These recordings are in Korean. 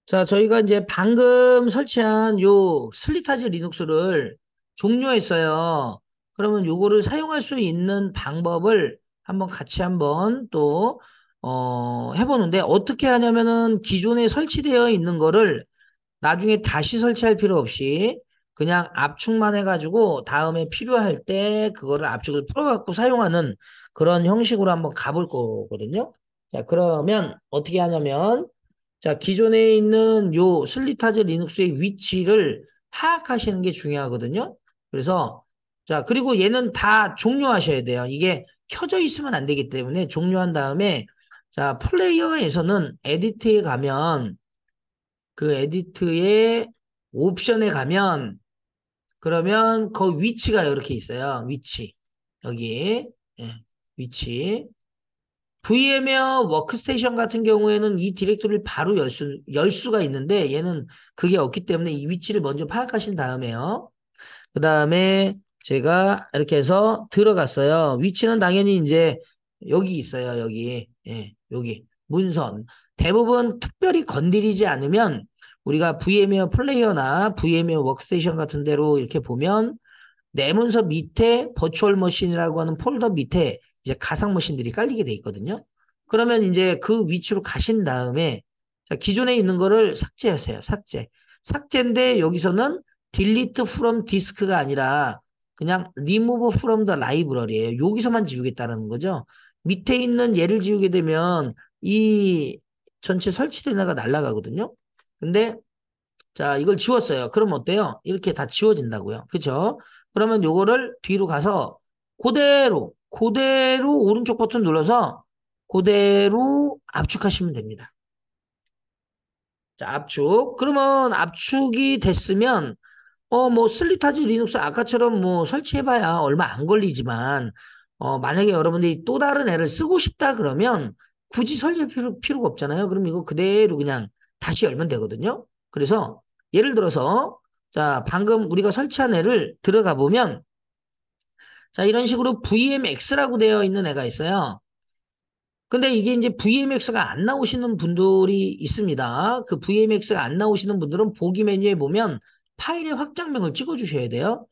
자, 저희가 이제 방금 설치한 요 슬리타즈 리눅스를 종료했어요. 그러면 요거를 사용할 수 있는 방법을 한번 같이 한번 또, 해보는데 어떻게 하냐면은 기존에 설치되어 있는 거를 나중에 다시 설치할 필요 없이 그냥 압축만 해가지고 다음에 필요할 때 그거를 압축을 풀어갖고 사용하는 그런 형식으로 한번 가볼 거거든요. 자, 그러면 어떻게 하냐면 자, 기존에 있는 요 슬리타즈 리눅스의 위치를 파악하시는 게 중요하거든요. 그래서, 자, 그리고 얘는 다 종료하셔야 돼요. 이게 켜져 있으면 안 되기 때문에 종료한 다음에, 자, 플레이어에서는 에디트에 가면, 그 에디트의 옵션에 가면, 그러면 그 위치가 이렇게 있어요. 위치. 여기, 예, 위치. VM웨어 워크스테이션 같은 경우에는 이 디렉토리를 바로 열 수가 있는데 얘는 그게 없기 때문에 이 위치를 먼저 파악하신 다음에요. 그 다음에 제가 이렇게 해서 들어갔어요. 위치는 당연히 이제 여기 있어요. 여기. 예, 여기. 문선. 대부분 특별히 건드리지 않으면 우리가 VM웨어 플레이어나 VM웨어 워크스테이션 같은 데로 이렇게 보면 내 문서 밑에 버추얼 머신이라고 하는 폴더 밑에 이제 가상 머신들이 깔리게 돼 있거든요. 그러면 이제 그 위치로 가신 다음에 자, 기존에 있는 거를 삭제하세요. 삭제. 삭제인데 여기서는 delete from disk가 아니라 그냥 remove from the library예요. 여기서만 지우겠다는 거죠. 밑에 있는 얘를 지우게 되면 이 전체 설치된 애가 날아가거든요. 근데 자, 이걸 지웠어요. 그럼 어때요? 이렇게 다 지워진다고요. 그죠? 그러면 요거를 뒤로 가서 그대로 오른쪽 버튼 눌러서 그대로 압축하시면 됩니다. 자, 압축. 그러면 압축이 됐으면, 뭐, 슬리타즈 리눅스 아까처럼 뭐 설치해봐야 얼마 안 걸리지만, 만약에 여러분들이 또 다른 애를 쓰고 싶다 그러면 굳이 설치할 필요가 없잖아요. 그럼 이거 그대로 그냥 다시 열면 되거든요. 그래서 예를 들어서, 자, 방금 우리가 설치한 애를 들어가 보면, 자, 이런 식으로 VMX라고 되어 있는 애가 있어요. 근데 이게 이제 VMX가 안 나오시는 분들이 있습니다. 그 VMX가 안 나오시는 분들은 보기 메뉴에 보면 파일의 확장명을 찍어 주셔야 돼요.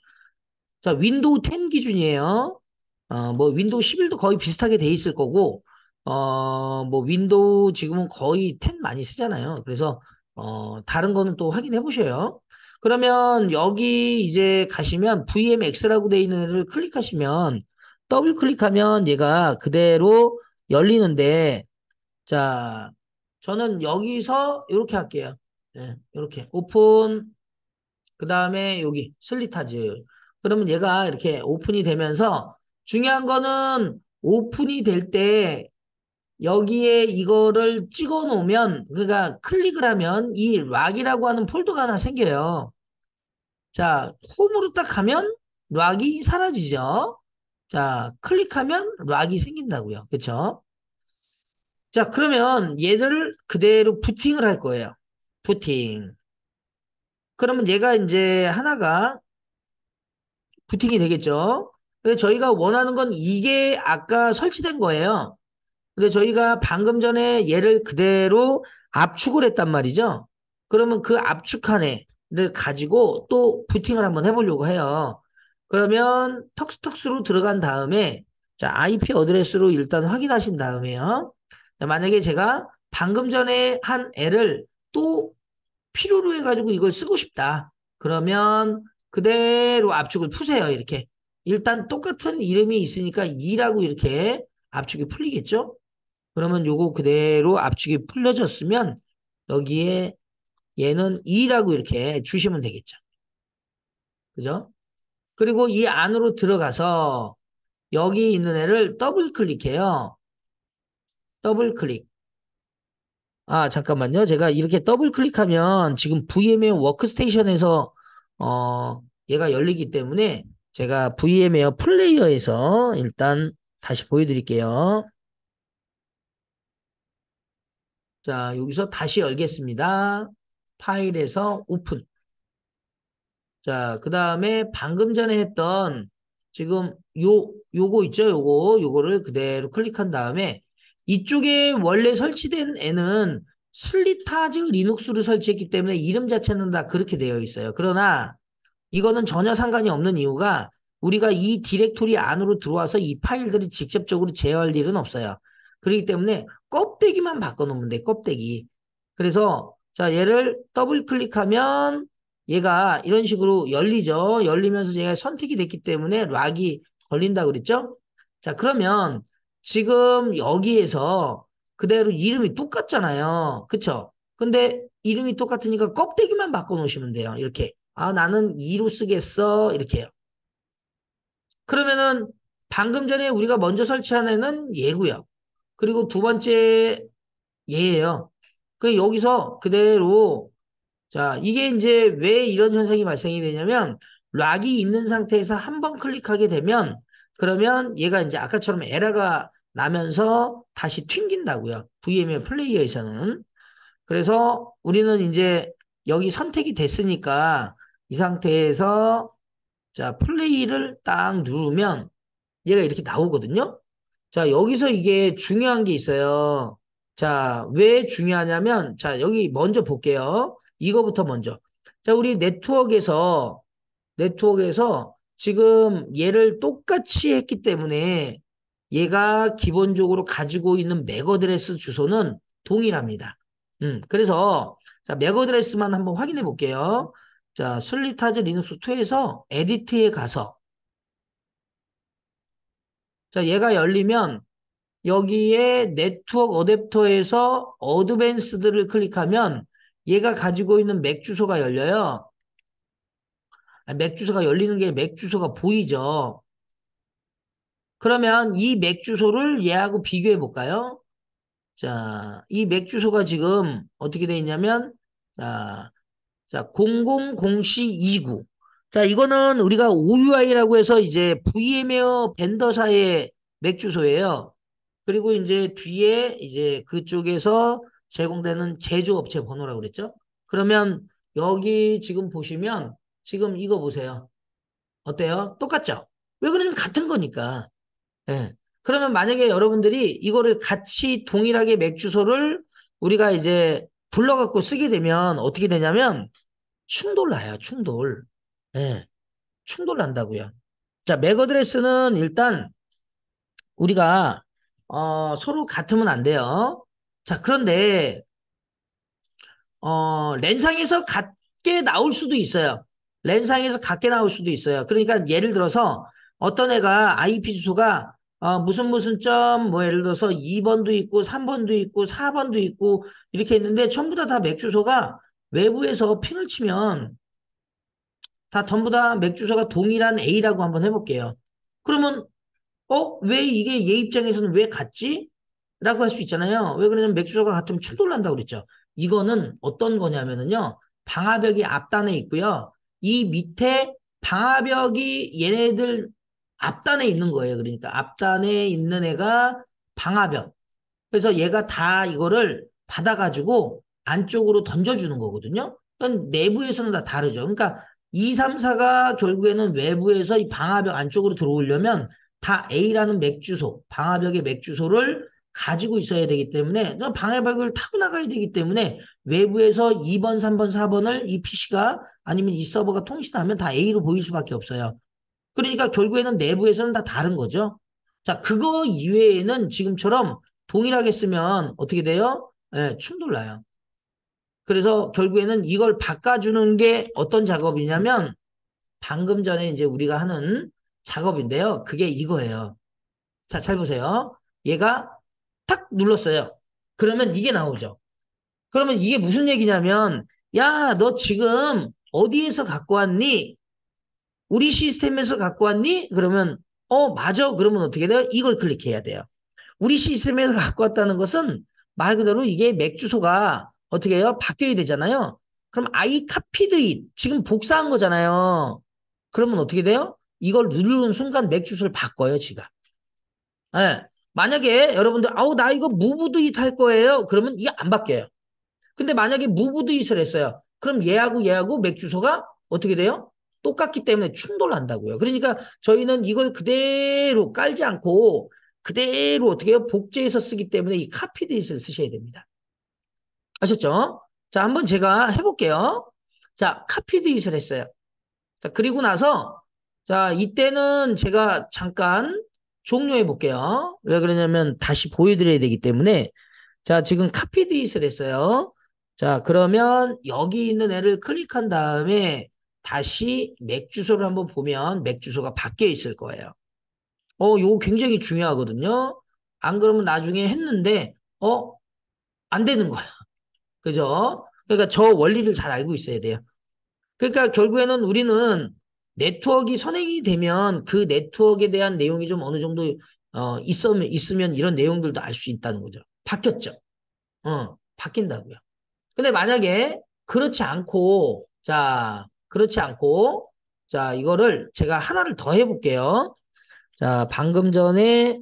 자, 윈도우 10 기준이에요. 뭐 윈도우 11도 거의 비슷하게 돼 있을 거고, 뭐 윈도우 지금은 거의 10 많이 쓰잖아요. 그래서 다른 거는 또 확인해 보셔요. 그러면 여기 이제 가시면 VMX라고 돼 있는 애를 클릭하시면 더블 클릭하면 얘가 그대로 열리는데, 자, 저는 여기서 이렇게 할게요. 네, 이렇게 오픈. 그 다음에 여기 슬리타즈. 그러면 얘가 이렇게 오픈이 되면서 중요한 거는 오픈이 될 때 여기에 이거를 찍어 놓으면 그러니까 클릭을 하면 이 락이라고 하는 폴더가 하나 생겨요. 자, 홈으로 딱 가면 락이 사라지죠. 자, 클릭하면 락이 생긴다고요. 그쵸? 자, 그러면 얘들을 그대로 부팅을 할 거예요. 부팅. 그러면 얘가 이제 하나가 부팅이 되겠죠. 근데 저희가 원하는 건 이게 아까 설치된 거예요. 근데 저희가 방금 전에 얘를 그대로 압축을 했단 말이죠. 그러면 그 압축한 애를 가지고 또 부팅을 한번 해보려고 해요. 그러면 턱스턱스로 들어간 다음에 자, IP 어드레스로 일단 확인하신 다음에요. 자, 만약에 제가 방금 전에 한 애를 또 필요로 해가지고 이걸 쓰고 싶다. 그러면 그대로 압축을 푸세요. 이렇게. 일단 똑같은 이름이 있으니까 2라고 이렇게 압축이 풀리겠죠? 그러면 요거 그대로 압축이 풀려졌으면 여기에 얘는 2라고 이렇게 주시면 되겠죠. 그죠? 그리고 이 안으로 들어가서 여기 있는 애를 더블 클릭해요. 더블 클릭. 아, 잠깐만요. 제가 이렇게 더블 클릭하면 지금 VMware 워크스테이션에서 얘가 열리기 때문에 제가 VMware 플레이어에서 일단 다시 보여드릴게요. 자, 여기서 다시 열겠습니다. 파일에서 오픈. 자, 그 다음에 방금 전에 했던 지금 요거 있죠? 요거를 그대로 클릭한 다음에 이쪽에 원래 설치된 애는 슬리타즈 리눅스를 설치했기 때문에 이름 자체는 다 그렇게 되어 있어요. 그러나 이거는 전혀 상관이 없는 이유가 우리가 이 디렉토리 안으로 들어와서 이 파일들을 직접적으로 제어할 일은 없어요. 그렇기 때문에 껍데기만 바꿔놓으면 돼, 껍데기. 그래서 자 얘를 더블 클릭하면 얘가 이런 식으로 열리죠. 열리면서 얘가 선택이 됐기 때문에 락이 걸린다 그랬죠. 자 그러면 지금 여기에서 그대로 이름이 똑같잖아요. 그쵸? 근데 이름이 똑같으니까 껍데기만 바꿔놓으시면 돼요. 이렇게. 아, 나는 2로 쓰겠어. 이렇게요. 그러면은 방금 전에 우리가 먼저 설치한 애는 얘고요. 그리고 두 번째 얘예요. 그 여기서 그대로 자, 이게 이제 왜 이런 현상이 발생이 되냐면 락이 있는 상태에서 한 번 클릭하게 되면 그러면 얘가 이제 아까처럼 에러가 나면서 다시 튕긴다고요. VMware 플레이어에서는. 그래서 우리는 이제 여기 선택이 됐으니까 이 상태에서 자, 플레이를 딱 누르면 얘가 이렇게 나오거든요. 자, 여기서 이게 중요한 게 있어요. 자, 왜 중요하냐면 자, 여기 먼저 볼게요. 이거부터 먼저. 자, 우리 네트워크에서 지금 얘를 똑같이 했기 때문에 얘가 기본적으로 가지고 있는 맥 어드레스 주소는 동일합니다. 그래서 자, 맥 어드레스만 한번 확인해 볼게요. 자, 슬리타즈 리눅스 2에서 에디트에 가서 자, 얘가 열리면 여기에 네트워크 어댑터에서 어드밴스드를 클릭하면 얘가 가지고 있는 맥 주소가 열려요. 맥 주소가 열리는 게 맥 주소가 보이죠. 그러면 이 맥 주소를 얘하고 비교해 볼까요? 자, 이 맥 주소가 지금 어떻게 돼 있냐면 자, 000429. 자, 이거는 우리가 OUI라고 해서 이제 VM웨어 벤더사의 맥 주소예요. 그리고 이제 뒤에 이제 그쪽에서 제공되는 제조업체 번호라고 그랬죠? 그러면 여기 지금 보시면 지금 이거 보세요. 어때요? 똑같죠? 왜 그러냐면 같은 거니까. 예. 그러면 만약에 여러분들이 이거를 같이 동일하게 맥 주소를 우리가 이제 불러갖고 쓰게 되면 어떻게 되냐면 충돌 나요, 충돌. 예. 충돌 난다고요. 자, 맥 어드레스는 일단 우리가 서로 같으면 안 돼요. 자, 그런데 랜상에서 같게 나올 수도 있어요. 랜상에서 같게 나올 수도 있어요. 그러니까 예를 들어서 어떤 애가 IP 주소가 무슨 무슨 점, 뭐 예를 들어서 2번도 있고 3번도 있고 4번도 있고 이렇게 있는데 전부 다 맥 주소가 외부에서 핑을 치면 다 전부 다 맥 주소가 동일한 A라고 한번 해볼게요. 그러면 왜 이게 얘 입장에서는 왜 같지? 라고 할 수 있잖아요. 왜 그러냐면 맥주소가 같으면 충돌난다고 그랬죠. 이거는 어떤 거냐면은요. 방화벽이 앞단에 있고요. 이 밑에 방화벽이 얘네들 앞단에 있는 거예요. 그러니까 앞단에 있는 애가 방화벽. 그래서 얘가 다 이거를 받아가지고 안쪽으로 던져주는 거거든요. 그러니까 내부에서는 다 다르죠. 그러니까 2, 3, 4가 결국에는 외부에서 이 방화벽 안쪽으로 들어오려면 다 A라는 맥주소, 방화벽의 맥주소를 가지고 있어야 되기 때문에 방화벽을 타고 나가야 되기 때문에 외부에서 2번, 3번, 4번을 이 PC가 아니면 이 서버가 통신하면 다 A로 보일 수밖에 없어요. 그러니까 결국에는 내부에서는 다 다른 거죠. 자, 그거 이외에는 지금처럼 동일하게 쓰면 어떻게 돼요? 예, 충돌 나요. 그래서 결국에는 이걸 바꿔주는 게 어떤 작업이냐면 방금 전에 이제 우리가 하는 작업인데요. 그게 이거예요. 자, 잘 보세요. 얘가 탁 눌렀어요. 그러면 이게 나오죠. 그러면 이게 무슨 얘기냐면 야, 너 지금 어디에서 갖고 왔니? 우리 시스템에서 갖고 왔니? 그러면 맞아. 그러면 어떻게 돼요? 이걸 클릭해야 돼요. 우리 시스템에서 갖고 왔다는 것은 말 그대로 이게 맥 주소가 어떻게 해요? 바뀌어야 되잖아요. 그럼 I copied it. 지금 복사한 거잖아요. 그러면 어떻게 돼요? 이걸 누르는 순간 맥 주소를 바꿔요, 지가. 예. 만약에 여러분들 아우 나 이거 무브드 잇할 거예요. 그러면 이게 안 바뀌어요. 근데 만약에 무브드 잇을 했어요. 그럼 얘하고 맥 주소가 어떻게 돼요? 똑같기 때문에 충돌한다고요. 그러니까 저희는 이걸 그대로 깔지 않고 그대로 어떻게 해요? 복제해서 쓰기 때문에 이 카피드잇을 쓰셔야 됩니다. 아셨죠? 자, 한번 제가 해볼게요. 자, 카피드잇을 했어요. 자, 그리고 나서, 자, 이때는 제가 잠깐 종료해 볼게요. 왜 그러냐면 다시 보여드려야 되기 때문에. 자, 지금 카피드잇을 했어요. 자, 그러면 여기 있는 애를 클릭한 다음에 다시 맥 주소를 한번 보면 맥 주소가 바뀌어 있을 거예요. 요거 굉장히 중요하거든요. 안 그러면 나중에 했는데, 안 되는 거야. 그죠? 그러니까 저 원리를 잘 알고 있어야 돼요. 그러니까 결국에는 우리는 네트워크가 선행이 되면 그 네트워크에 대한 내용이 좀 어느 정도 있으면 이런 내용들도 알 수 있다는 거죠. 바뀌었죠. 바뀐다고요. 근데 만약에 그렇지 않고 자, 이거를 제가 하나를 더 해볼게요. 자, 방금 전에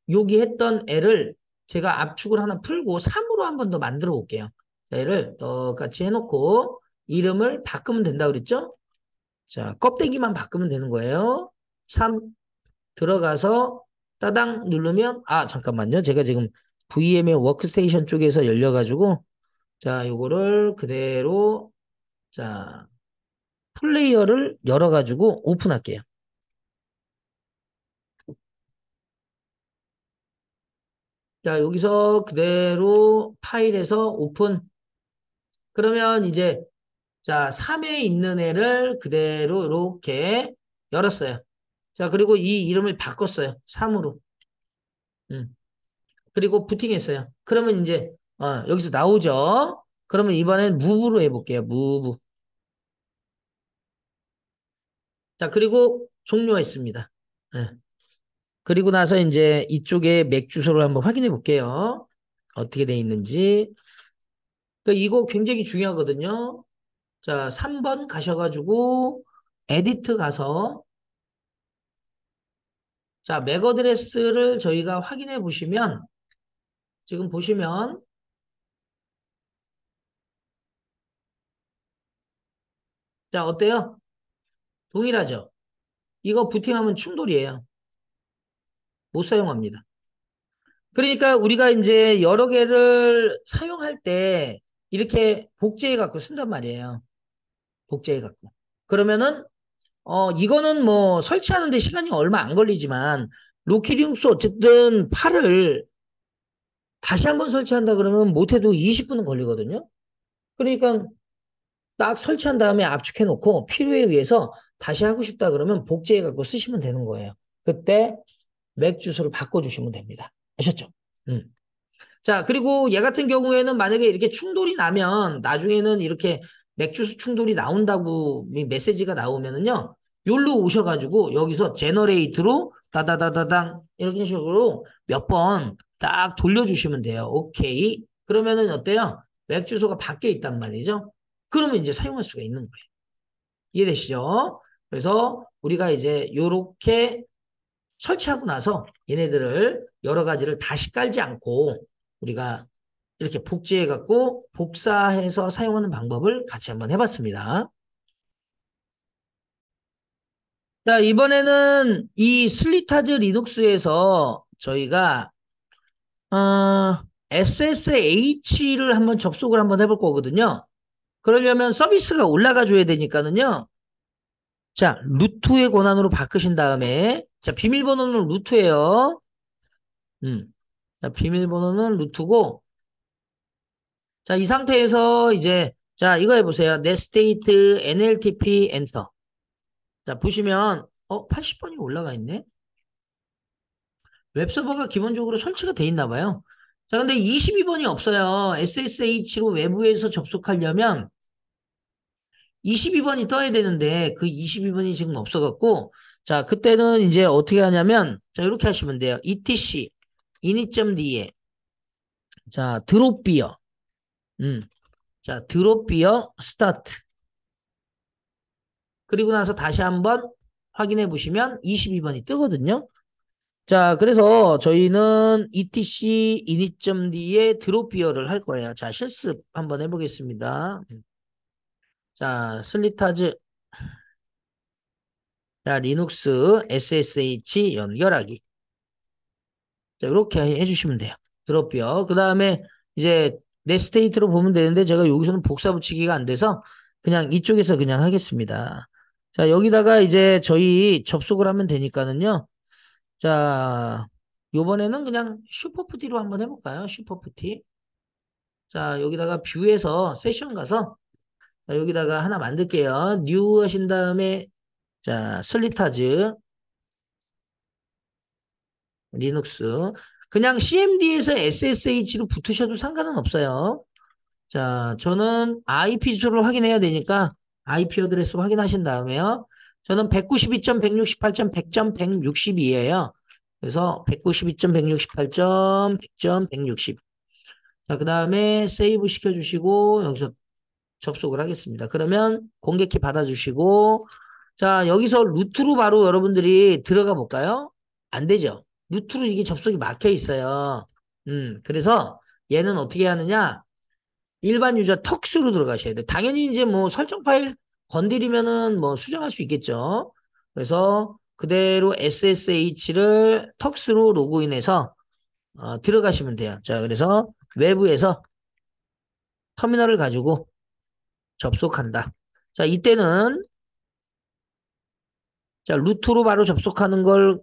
여기 했던 애를 제가 압축을 하나 풀고 3으로 한 번 더 만들어 볼게요. 애를 똑같이 해놓고 이름을 바꾸면 된다 그랬죠? 자, 껍데기만 바꾸면 되는 거예요. 3 들어가서 따당 누르면 잠깐만요. 제가 지금 VM의 워크스테이션 쪽에서 열려가지고 자, 요거를 그대로 자, 플레이어를 열어가지고 오픈할게요. 자, 여기서 그대로 파일에서 오픈. 그러면 이제 자, 3에 있는 애를 그대로 이렇게 열었어요. 자, 그리고 이 이름을 바꿨어요. 3으로. 음. 그리고 부팅했어요. 그러면 이제 여기서 나오죠. 그러면 이번엔 무브로 해볼게요. 무브. 자, 그리고 종료했습니다. 예. 그리고 나서 이제 이쪽에 맥 주소를 한번 확인해 볼게요. 어떻게 돼 있는지. 그러니까 이거 굉장히 중요하거든요. 자, 3번 가셔가지고 에디트 가서 자, 맥 어드레스를 저희가 확인해 보시면 지금 보시면 자, 어때요? 동일하죠? 이거 부팅하면 충돌이에요. 못 사용합니다. 그러니까 우리가 이제 여러 개를 사용할 때 이렇게 복제해 갖고 쓴단 말이에요. 복제해 갖고. 그러면은 이거는 뭐 설치하는데 시간이 얼마 안 걸리지만 로키링스 어쨌든 팔을 다시 한번 설치한다 그러면 못해도 20분은 걸리거든요. 그러니까 딱 설치한 다음에 압축해 놓고 필요에 의해서 다시 하고 싶다 그러면 복제해 갖고 쓰시면 되는 거예요. 그때 맥 주소를 바꿔주시면 됩니다. 아셨죠? 음. 자, 그리고 얘 같은 경우에는 만약에 이렇게 충돌이 나면 나중에는 이렇게 맥주스 충돌이 나온다고 메시지가 나오면은요. 여기로 오셔가지고 여기서 제너레이트로 다다다다당 이런 식으로 몇 번 딱 돌려주시면 돼요. 오케이. 그러면은 어때요? 맥 주소가 바뀌어 있단 말이죠. 그러면 이제 사용할 수가 있는 거예요. 이해되시죠? 그래서 우리가 이제 요렇게 설치하고 나서 얘네들을 여러 가지를 다시 깔지 않고 우리가 이렇게 복제해 갖고 복사해서 사용하는 방법을 같이 한번 해봤습니다. 자, 이번에는 이 슬리타즈 리눅스에서 저희가 SSH를 한번 접속을 한번 해볼 거거든요. 그러려면 서비스가 올라가 줘야 되니까는요. 자, 루트의 권한으로 바꾸신 다음에 자, 비밀번호는 루트예요. 자, 비밀번호는 루트고 자, 이 상태에서 이제 자, 이거 해보세요. 넷스테이트 NLTP 엔터. 자, 보시면 80번이 올라가 있네. 웹서버가 기본적으로 설치가 돼 있나 봐요. 자, 근데 22번이 없어요. SSH로 외부에서 접속하려면 22번이 떠야 되는데 그 22번이 지금 없어갖고 자, 그때는 이제 어떻게 하냐면 자, 이렇게 하시면 돼요. etc init.d에 자, 드롭비어 자, 드롭비어 스타트 그리고 나서 다시 한번 확인해 보시면 22번이 뜨거든요. 자, 그래서 저희는 etc init.d에 드롭비어를 할 거예요. 자, 실습 한번 해보겠습니다. 자, 슬리타즈, 자, 리눅스 SSH 연결하기. 자, 이렇게 해주시면 돼요. 드롭비어. 그 다음에 이제 내 스테이트로 보면 되는데 제가 여기서는 복사 붙이기가 안 돼서 그냥 이쪽에서 그냥 하겠습니다. 자, 여기다가 이제 저희 접속을 하면 되니까는요. 자, 요번에는 그냥 슈퍼푸티로 한번 해볼까요? 슈퍼푸티. 자, 여기다가 뷰에서 세션 가서 자, 여기다가 하나 만들게요. 뉴 하신 다음에 자, 슬리타즈 리눅스 그냥 CMD에서 SSH로 붙으셔도 상관은 없어요. 자, 저는 IP 주소를 확인해야 되니까 IP 어드레스 확인하신 다음에요. 저는 192.168.100.162예요. 그래서 192.168.100.160. 100.160. 자, 그 다음에 세이브 시켜주시고 여기서 접속을 하겠습니다. 그러면 공개키 받아주시고 자, 여기서 루트로 바로 여러분들이 들어가 볼까요? 안 되죠. 루트로 이게 접속이 막혀 있어요. 그래서 얘는 어떻게 하느냐? 일반 유저 턱수로 들어가셔야 돼. 당연히 이제 뭐 설정 파일 건드리면은 뭐 수정할 수 있겠죠. 그래서 그대로 SSH를 턱수로 로그인해서 들어가시면 돼요. 자, 그래서 외부에서 터미널을 가지고 접속한다. 자, 이때는 자, 루트로 바로 접속하는 걸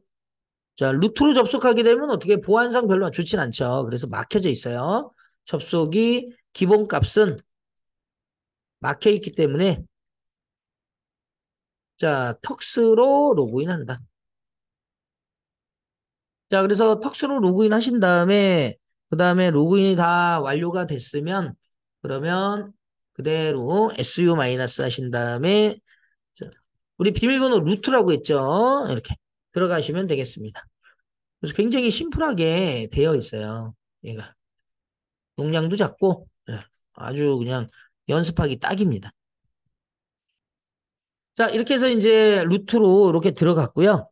자, 루트로 접속하게 되면 어떻게 보안상 별로 좋진 않죠. 그래서 막혀져 있어요. 접속이 기본값은 막혀 있기 때문에 자, 턱스로 로그인한다. 자, 그래서 턱스로 로그인 하신 다음에 그 다음에 로그인이 다 완료가 됐으면 그러면 그대로 SU 마이너스 하신 다음에 자, 우리 비밀번호 루트라고 했죠. 이렇게 들어가시면 되겠습니다. 그래서 굉장히 심플하게 되어 있어요. 얘가 용량도 작고 예, 아주 그냥 연습하기 딱입니다. 자, 이렇게 해서 이제 루트로 이렇게 들어갔고요.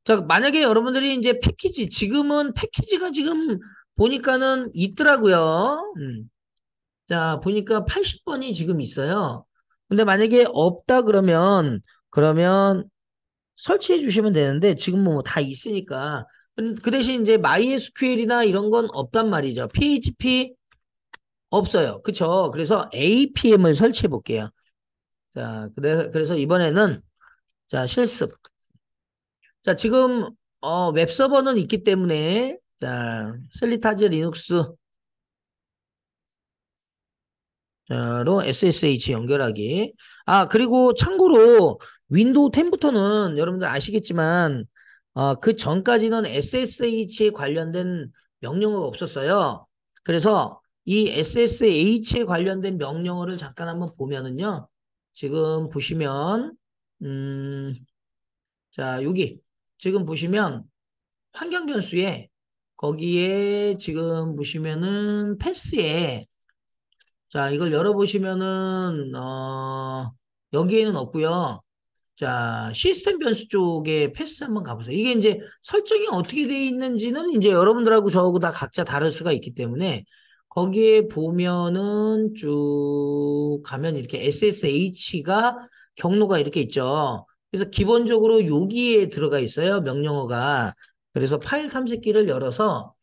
자, 만약에 여러분들이 이제 패키지, 지금은 패키지가 지금 보니까는 있더라고요. 자, 보니까 80번이 지금 있어요. 근데 만약에 없다 그러면 설치해 주시면 되는데 지금 뭐 다 있으니까. 그 대신 이제 MySQL이나 이런 건 없단 말이죠. PHP 없어요. 그쵸? 그래서 APM을 설치해 볼게요. 자, 그래서 이번에는 자, 실습. 자, 지금 웹서버는 있기 때문에 자, 슬리타즈 리눅스로 SSH 연결하기. 아, 그리고 참고로 윈도우 10부터는 여러분들 아시겠지만 그 전까지는 SSH에 관련된 명령어가 없었어요. 그래서 이 SSH에 관련된 명령어를 잠깐 한번 보면은요. 지금 보시면 자, 여기 지금 보시면 환경 변수에 거기에 지금 보시면은 패스에 자, 이걸 열어보시면은 여기에는 없고요. 자, 시스템 변수 쪽에 패스 한번 가보세요. 이게 이제 설정이 어떻게 되어 있는지는 이제 여러분들하고 저하고 다 각자 다를 수가 있기 때문에 거기에 보면은 쭉 가면 이렇게 SSH가 경로가 이렇게 있죠. 그래서 기본적으로 여기에 들어가 있어요. 명령어가. 그래서 파일 탐색기를 열어서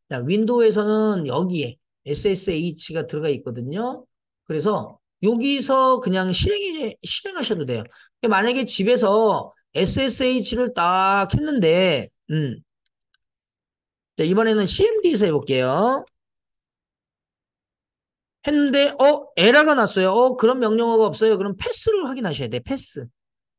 자, 윈도우에서는 여기에 SSH가 들어가 있거든요. 그래서 여기서 그냥 실행하셔도 돼요. 만약에 집에서 SSH를 딱 했는데, 자, 이번에는 CMD에서 해볼게요. 했는데, 에러가 났어요. 그런 명령어가 없어요. 그럼 패스를 확인하셔야 돼, 패스.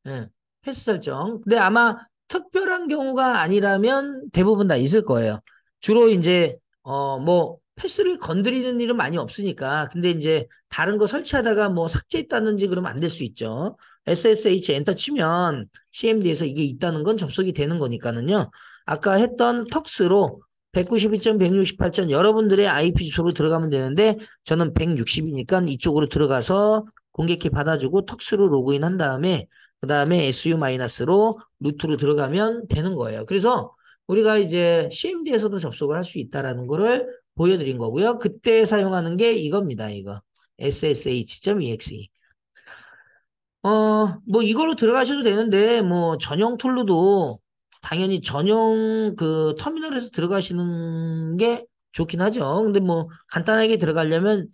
예, 패스 설정. 근데 아마 특별한 경우가 아니라면 대부분 다 있을 거예요. 주로 이제, 뭐, 패스를 건드리는 일은 많이 없으니까. 근데 이제 다른 거 설치하다가 뭐 삭제했다든지 그러면 안 될 수 있죠. SSH 엔터 치면 CMD에서 이게 있다는 건 접속이 되는 거니까는요. 아까 했던 턱스로 192.168점 여러분들의 IP 주소로 들어가면 되는데 저는 160이니까 이쪽으로 들어가서 공개키 받아주고 턱스로 로그인 한 다음에 그 다음에 SU-로 루트로 들어가면 되는 거예요. 그래서 우리가 이제 CMD에서도 접속을 할 수 있다라는 거를 보여드린 거고요. 그때 사용하는 게 이겁니다. 이거 ssh.exe. 뭐 이걸로 들어가셔도 되는데 뭐 전용 툴로도 당연히 전용 그 터미널에서 들어가시는 게 좋긴 하죠. 근데 뭐 간단하게 들어가려면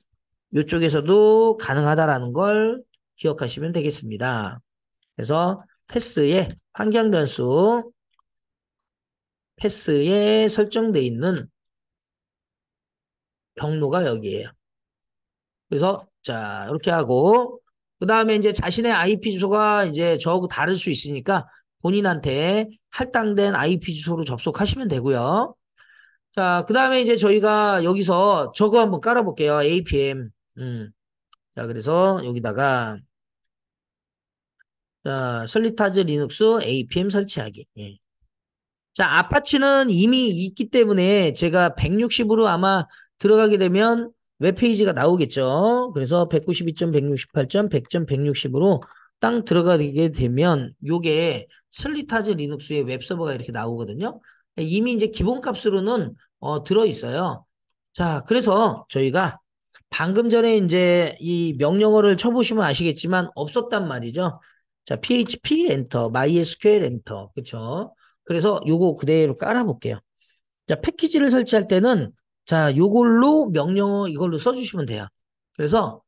이쪽에서도 가능하다라는 걸 기억하시면 되겠습니다. 그래서 패스에 환경 변수 패스에 설정되어 있는 경로가 여기에요. 그래서 자 이렇게 하고 그 다음에 이제 자신의 IP 주소가 이제 저하고 다를 수 있으니까 본인한테 할당된 IP 주소로 접속하시면 되고요. 자, 그 다음에 이제 저희가 여기서 저거 한번 깔아볼게요. APM. 자, 그래서 여기다가 자, 설리타즈 리눅스 APM 설치하기. 예. 자, 아파치는 이미 있기 때문에 제가 160으로 아마 들어가게 되면 웹페이지가 나오겠죠. 그래서 192.168.100.160으로 땅 들어가게 되면 요게 슬리타즈 리눅스의 웹서버가 이렇게 나오거든요. 이미 이제 기본값으로는 들어 있어요. 자, 그래서 저희가 방금 전에 이제 이 명령어를 쳐보시면 아시겠지만 없었단 말이죠. 자, PHP 엔터, MySQL 엔터, 그렇죠? 그래서 요거 그대로 깔아볼게요. 자, 패키지를 설치할 때는 자, 요걸로 명령어 이걸로 써주시면 돼요. 그래서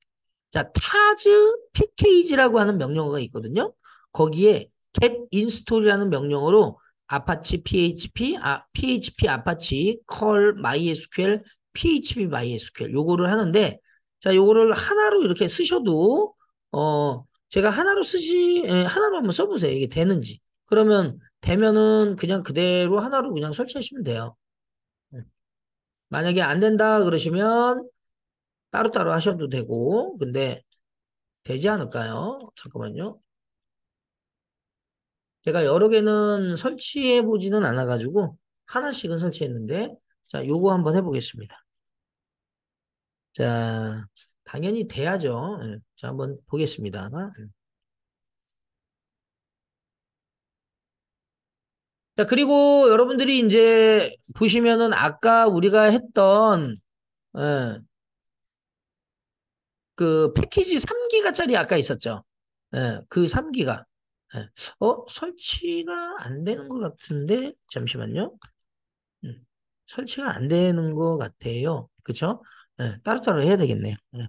자, 타즈 package라고 하는 명령어가 있거든요. 거기에 get install이라는 명령어로 아파치 PHP 아파치 call MySQL PHP MySQL 요거를 하는데 자, 요거를 하나로 이렇게 쓰셔도 제가 하나로 하나로 한번 써보세요. 이게 되는지. 그러면 되면은 그냥 그대로 하나로 그냥 설치하시면 돼요. 만약에 안 된다 그러시면 따로따로 하셔도 되고 근데 되지 않을까요? 잠깐만요. 제가 여러 개는 설치해 보지는 않아가지고 하나씩은 설치했는데 자, 요거 한번 해보겠습니다. 자, 당연히 돼야죠. 예. 자, 한번 보겠습니다. 자, 그리고 여러분들이 이제 보시면은 아까 우리가 했던 예, 그 패키지 3기가짜리 아까 있었죠. 예, 그 3기가. 예. 설치가 안 되는 것 같은데 잠시만요. 음, 설치가 안 되는 것 같아요. 그쵸? 예, 따로따로 해야 되겠네요. 예.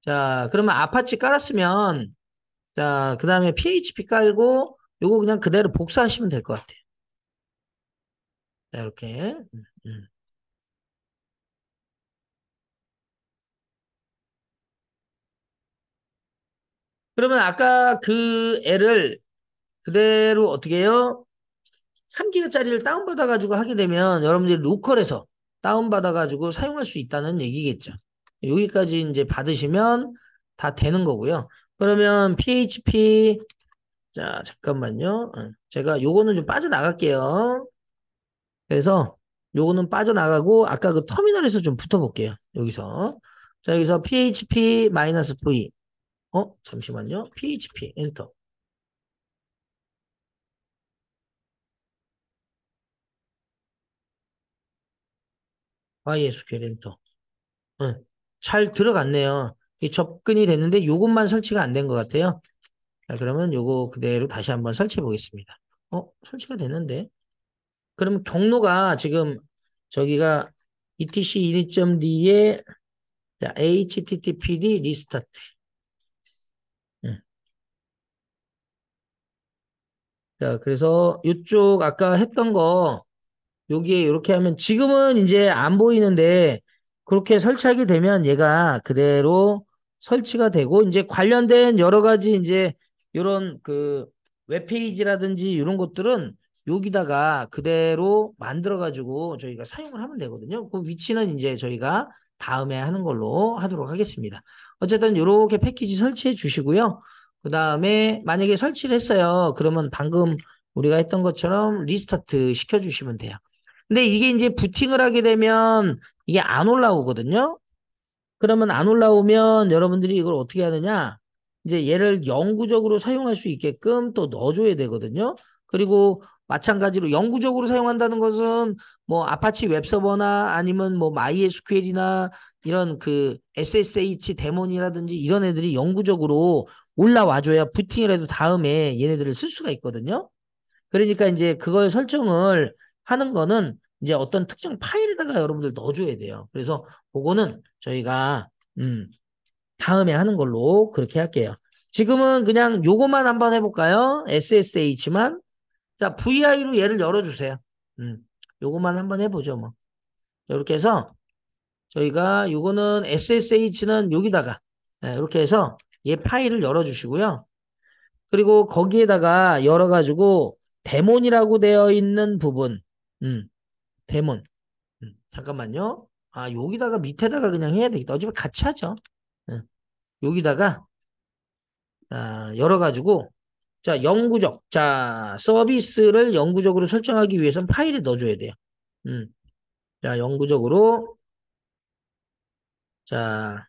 자, 그러면 아파치 깔았으면, 자, 그 다음에 PHP 깔고, 요거 그냥 그대로 복사하시면 될 것 같아요. 자, 이렇게. 음. 그러면 아까 그 애를 그대로 어떻게 해요? 3기가짜리를 다운받아가지고 하게 되면 여러분들이 로컬에서 다운받아가지고 사용할 수 있다는 얘기겠죠. 여기까지 이제 받으시면 다 되는 거고요. 그러면 PHP 자, 잠깐만요. 제가 요거는 좀 빠져나갈게요. 그래서 요거는 빠져나가고 아까 그 터미널에서 좀 붙어볼게요. 여기서. 자, 여기서 PHP-V. 잠시만요. PHP 엔터. MySQL 엔터. 응. 잘 들어갔네요. 이 접근이 됐는데 요것만 설치가 안 된 것 같아요. 자, 그러면 요거 그대로 다시 한번 설치해 보겠습니다. 설치가 됐는데. 그러면 경로가 지금 저기가 etc init.d에 자, httpd 리스타트. 응. 자, 그래서 이쪽 아까 했던 거 여기에 이렇게 하면 지금은 이제 안 보이는데 그렇게 설치하게 되면 얘가 그대로 설치가 되고 이제 관련된 여러 가지 이제 이런 그 웹페이지라든지 이런 것들은 여기다가 그대로 만들어 가지고 저희가 사용을 하면 되거든요. 그 위치는 이제 저희가 다음에 하는 걸로 하도록 하겠습니다. 어쨌든 이렇게 패키지 설치해 주시고요. 그 다음에 만약에 설치를 했어요. 그러면 방금 우리가 했던 것처럼 리스타트 시켜주시면 돼요. 근데 이게 이제 부팅을 하게 되면 이게 안 올라오거든요. 그러면 안 올라오면 여러분들이 이걸 어떻게 하느냐? 이제 얘를 영구적으로 사용할 수 있게끔 또 넣어줘야 되거든요. 그리고 마찬가지로 영구적으로 사용한다는 것은 뭐 아파치 웹서버나 아니면 뭐 MySQL이나 이런 그 SSH 데몬이라든지 이런 애들이 영구적으로 올라와줘야 부팅을 해도 다음에 얘네들을 쓸 수가 있거든요. 그러니까 이제 그걸 설정을 하는 거는 이제 어떤 특정 파일에다가 여러분들 넣어줘야 돼요. 그래서 그거는 저희가 다음에 하는 걸로 그렇게 할게요. 지금은 그냥 요것만 한번 해볼까요? SSH만. 자, VI로 얘를 열어주세요. 음, 요것만 한번 해보죠, 뭐. 이렇게 해서 저희가 요거는 SSH는 여기다가 이렇게 해서 얘 파일을 열어주시고요. 그리고 거기에다가 열어가지고 데몬이라고 되어 있는 부분, 데몬. 잠깐만요. 아, 여기다가 밑에다가 그냥 해야 되겠다. 어차피 같이 하죠. 음, 여기다가 열어가지고 자, 영구적. 자, 서비스를 영구적으로 설정하기 위해서는 파일에 넣어줘야 돼요. 음, 자, 영구적으로 자,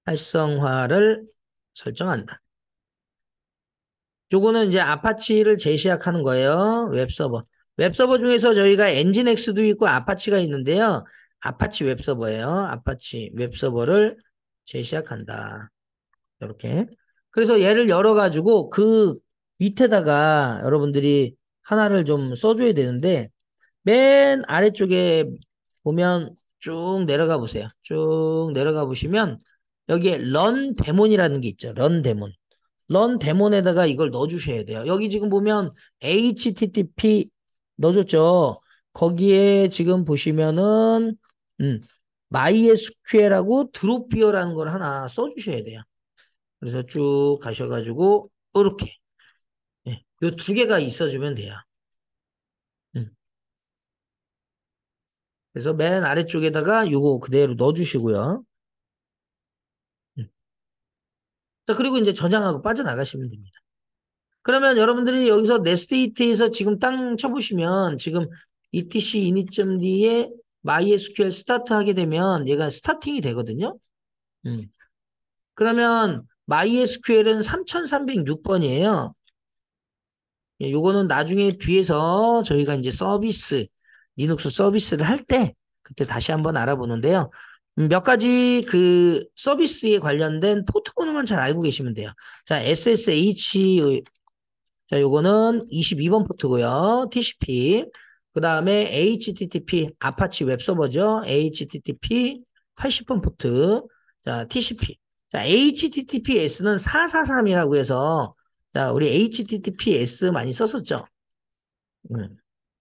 활성화를 설정한다. 요거는 이제 아파치를 재시작하는 거예요. 웹서버. 웹서버 중에서 저희가 엔진엑스도 있고 아파치가 있는데요. 아파치 웹서버예요. 아파치 웹서버를 재시작한다. 이렇게. 그래서 얘를 열어가지고 그 밑에다가 여러분들이 하나를 좀 써줘야 되는데 맨 아래쪽에 보면 쭉 내려가 보세요. 쭉 내려가 보시면 여기에 런 데몬이라는 게 있죠. 런 데몬. 런 데몬에다가 이걸 넣어주셔야 돼요. 여기 지금 보면 HTTP 넣어줬죠. 거기에 지금 보시면은 음, MySQL하고 드롭비어라는 걸 하나 써주셔야 돼요. 그래서 쭉 가셔가지고 이렇게 요 두 개가 있어주면 돼요. 음. 그래서 맨 아래쪽에다가 요거 그대로 넣어주시고요. 음. 자, 그리고 이제 저장하고 빠져나가시면 됩니다. 그러면 여러분들이 여기서 네스테이트에서 지금 땅 쳐보시면 지금 etc init.d에 MySQL 스타트 하게 되면 얘가 스타팅이 되거든요. 음. 그러면 MySQL은 3306번이에요. 요거는 나중에 뒤에서 저희가 이제 서비스, 리눅스 서비스를 할 때 그때 다시 한번 알아보는데요. 몇 가지 그 서비스에 관련된 포트 번호만 잘 알고 계시면 돼요. 자, SSH, 자, 요거는 22번 포트고요. TCP. 그 다음에 HTTP, 아파치 웹서버죠. HTTP 80번 포트. 자, TCP. 자, HTTPS는 443이라고 해서, 자, 우리 HTTPS 많이 썼었죠.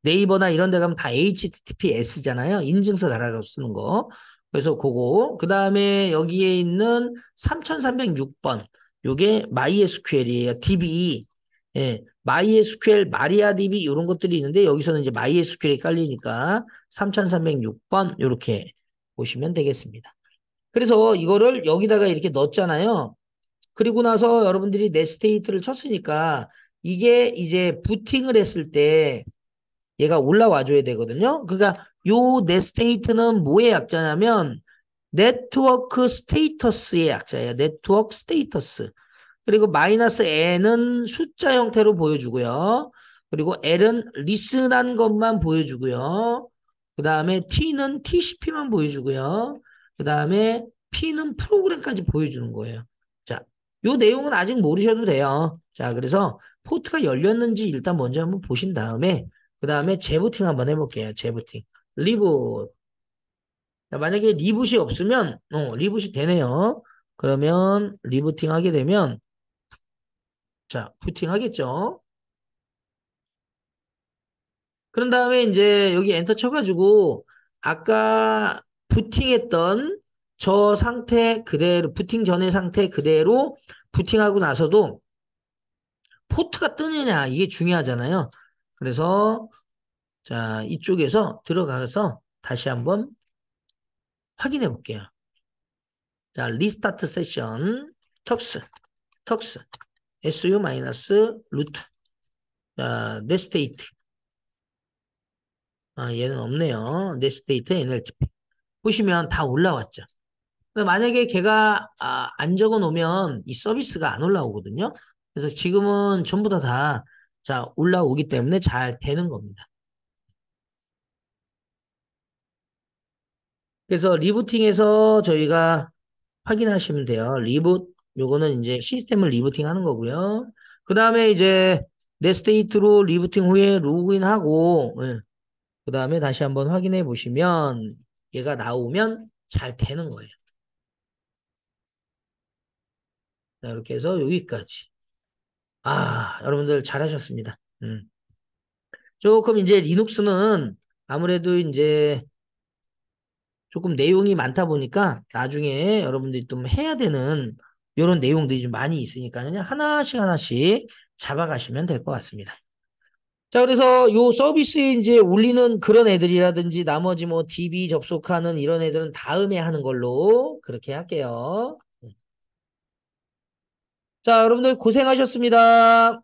네이버나 이런 데 가면 다 HTTPS잖아요. 인증서 달아서 쓰는 거. 그래서 그거. 그 다음에 여기에 있는 3306번. 요게 MySQL이에요. DB. 예. MySQL, 마리아DB 이런 것들이 있는데 여기서는 이제 MySQL이 깔리니까 3306번 요렇게 보시면 되겠습니다. 그래서 이거를 여기다가 이렇게 넣었잖아요. 그리고 나서 여러분들이 넷스테이트를 쳤으니까 이게 이제 부팅을 했을 때 얘가 올라와 줘야 되거든요. 그러니까 요 넷스테이트는 뭐의 약자냐면 네트워크 스테이터스의 약자예요. 네트워크 스테이터스. 그리고 마이너스 n은 숫자 형태로 보여주고요. 그리고 l은 리슨한 것만 보여주고요. 그 다음에 t는 TCP만 보여주고요. 그 다음에 p는 프로그램까지 보여주는 거예요. 자, 요 내용은 아직 모르셔도 돼요. 자, 그래서 포트가 열렸는지 일단 먼저 한번 보신 다음에 그 다음에 재부팅 한번 해볼게요. 재부팅. 리부. 자, 만약에 리붓이 없으면 리붓이 되네요. 그러면 리부팅 하게 되면 자, 부팅 하겠죠. 그런 다음에 이제 여기 엔터 쳐가지고 아까 부팅했던 저 상태 그대로 부팅 전의 상태 그대로 부팅하고 나서도 포트가 뜨느냐 이게 중요하잖아요. 그래서 자, 이쪽에서 들어가서 다시 한번 확인해 볼게요. 자, 리스타트 세션 턱스 su 마이너스 루트 자, 넷스테이트 아, 얘는 없네요. 넷스테이트 NLTP 보시면 다 올라왔죠. 근데 만약에 걔가 안 적어 놓으면 이 서비스가 안 올라오거든요. 그래서 지금은 전부 다 자, 올라오기 때문에 잘 되는 겁니다. 그래서 리부팅에서 저희가 확인하시면 돼요. 리붓, 요거는 이제 시스템을 리부팅 하는 거고요. 그 다음에 이제 내 스테이트로 리부팅 후에 로그인하고, 예. 그 다음에 다시 한번 확인해 보시면 얘가 나오면 잘 되는 거예요. 자, 이렇게 해서 여기까지. 여러분들 잘하셨습니다. 조금 이제 리눅스는 아무래도 이제 조금 내용이 많다 보니까 나중에 여러분들이 좀 해야 되는 이런 내용들이 좀 많이 있으니까요. 하나씩 하나씩 잡아가시면 될 것 같습니다. 자, 그래서 요 서비스에 이제 올리는 그런 애들이라든지 나머지 뭐 DB 접속하는 이런 애들은 다음에 하는 걸로 그렇게 할게요. 자, 여러분들 고생하셨습니다.